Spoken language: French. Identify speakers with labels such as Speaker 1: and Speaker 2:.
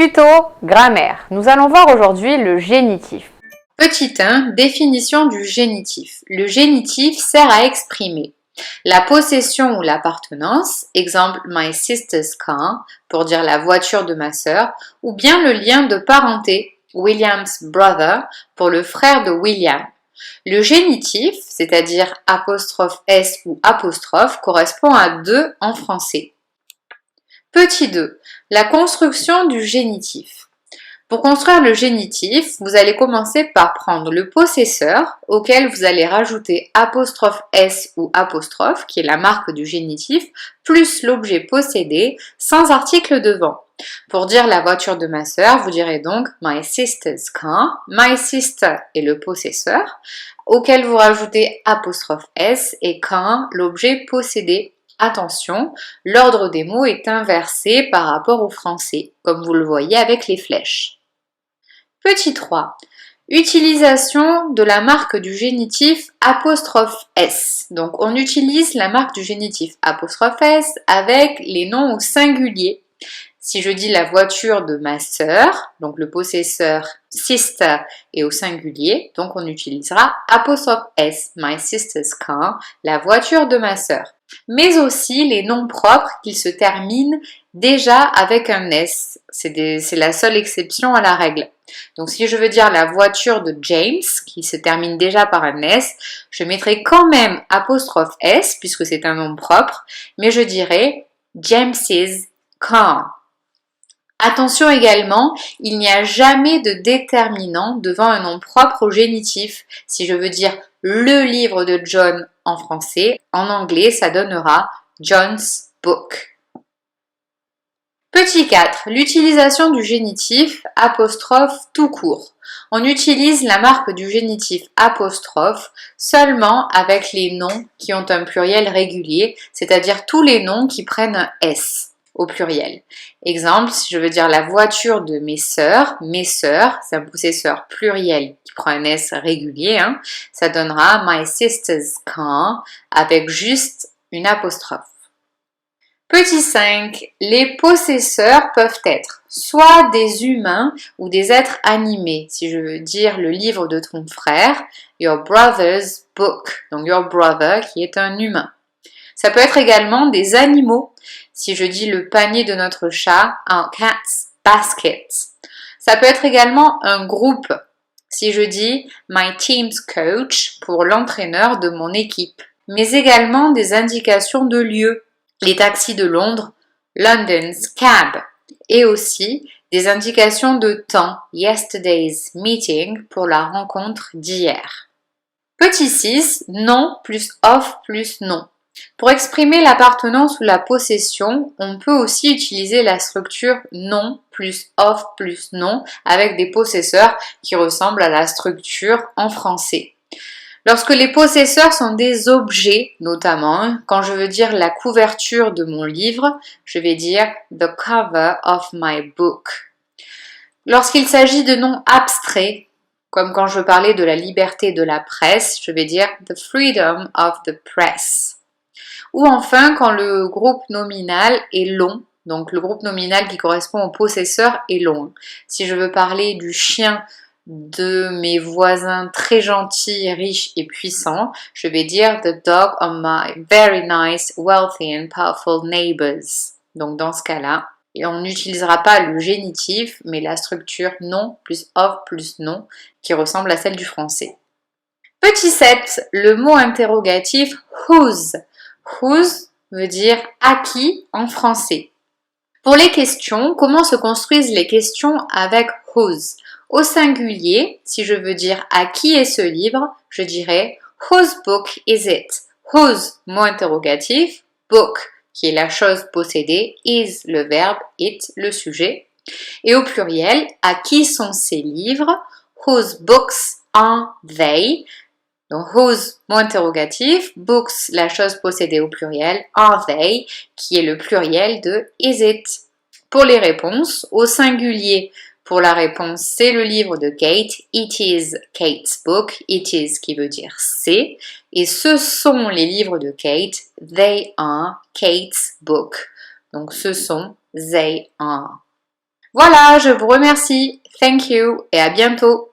Speaker 1: Tuto grammaire. Nous allons voir aujourd'hui le génitif.
Speaker 2: Petit 1, définition du génitif. Le génitif sert à exprimer la possession ou l'appartenance, exemple my sister's car, pour dire la voiture de ma sœur, ou bien le lien de parenté, William's brother, pour le frère de William. Le génitif, c'est-à-dire apostrophe S ou apostrophe, correspond à 2 en français. Petit 2, la construction du génitif. Pour construire le génitif, vous allez commencer par prendre le possesseur auquel vous allez rajouter apostrophe S ou apostrophe, qui est la marque du génitif, plus l'objet possédé sans article devant. Pour dire la voiture de ma sœur, vous direz donc my sister's car. My sister est le possesseur auquel vous rajoutez apostrophe S et car, l'objet possédé. Attention, l'ordre des mots est inversé par rapport au français, comme vous le voyez avec les flèches. Petit 3. Utilisation de la marque du génitif apostrophe S. Donc on utilise la marque du génitif apostrophe S avec les noms au singulier. Si je dis la voiture de ma sœur, donc le possesseur sister est au singulier, donc on utilisera apostrophe S, my sister's car, la voiture de ma sœur. Mais aussi les noms propres qui se terminent déjà avec un S. C'est la seule exception à la règle. Donc si je veux dire la voiture de James, qui se termine déjà par un S, je mettrai quand même apostrophe S, puisque c'est un nom propre, mais je dirai James's car. Attention également, il n'y a jamais de déterminant devant un nom propre au génitif. Si je veux dire le livre de John en français, en anglais ça donnera John's book. Petit 4. L'utilisation du génitif apostrophe tout court. On utilise la marque du génitif apostrophe seulement avec les noms qui ont un pluriel régulier, c'est-à-dire tous les noms qui prennent un S au pluriel. Exemple, si je veux dire la voiture de mes sœurs, c'est un possesseur pluriel qui prend un S régulier, ça donnera my sister's car avec juste une apostrophe. Petit 5, les possesseurs peuvent être soit des humains ou des êtres animés. Si je veux dire le livre de ton frère, your brother's book, donc your brother qui est un humain. Ça peut être également des animaux. Si je dis le panier de notre chat, un cat's basket. Ça peut être également un groupe. Si je dis my team's coach pour l'entraîneur de mon équipe. Mais également des indications de lieu. Les taxis de Londres, London's cab. Et aussi des indications de temps, yesterday's meeting pour la rencontre d'hier. Petit 6, nom plus of plus nom. Pour exprimer l'appartenance ou la possession, on peut aussi utiliser la structure nom plus of plus nom avec des possesseurs qui ressemblent à la structure en français. Lorsque les possesseurs sont des objets, notamment, quand je veux dire la couverture de mon livre, je vais dire the cover of my book. Lorsqu'il s'agit de noms abstraits, comme quand je parlais de la liberté de la presse, je vais dire the freedom of the press. Ou enfin, quand le groupe nominal est long, donc le groupe nominal qui correspond au possesseur est long. Si je veux parler du chien de mes voisins très gentils, riches et puissants, je vais dire the dog of my very nice, wealthy and powerful neighbors. Donc dans ce cas-là, on n'utilisera pas le génitif, mais la structure nom plus of plus nom qui ressemble à celle du français. Petit 7, le mot interrogatif whose. Whose veut dire à qui en français. Pour les questions, comment se construisent les questions avec whose? Au singulier, si je veux dire à qui est ce livre, je dirais whose book is it? Whose, mot interrogatif, book, qui est la chose possédée, is le verbe, it le sujet. Et au pluriel, à qui sont ces livres? Whose books are they? Donc whose, mot interrogatif, books, la chose possédée au pluriel, are they, qui est le pluriel de is it. Pour les réponses, au singulier, pour la réponse, c'est le livre de Kate, it is Kate's book, it is qui veut dire c'est, et ce sont les livres de Kate, they are Kate's book. Donc ce sont, they are. Voilà, je vous remercie. Thank you et à bientôt.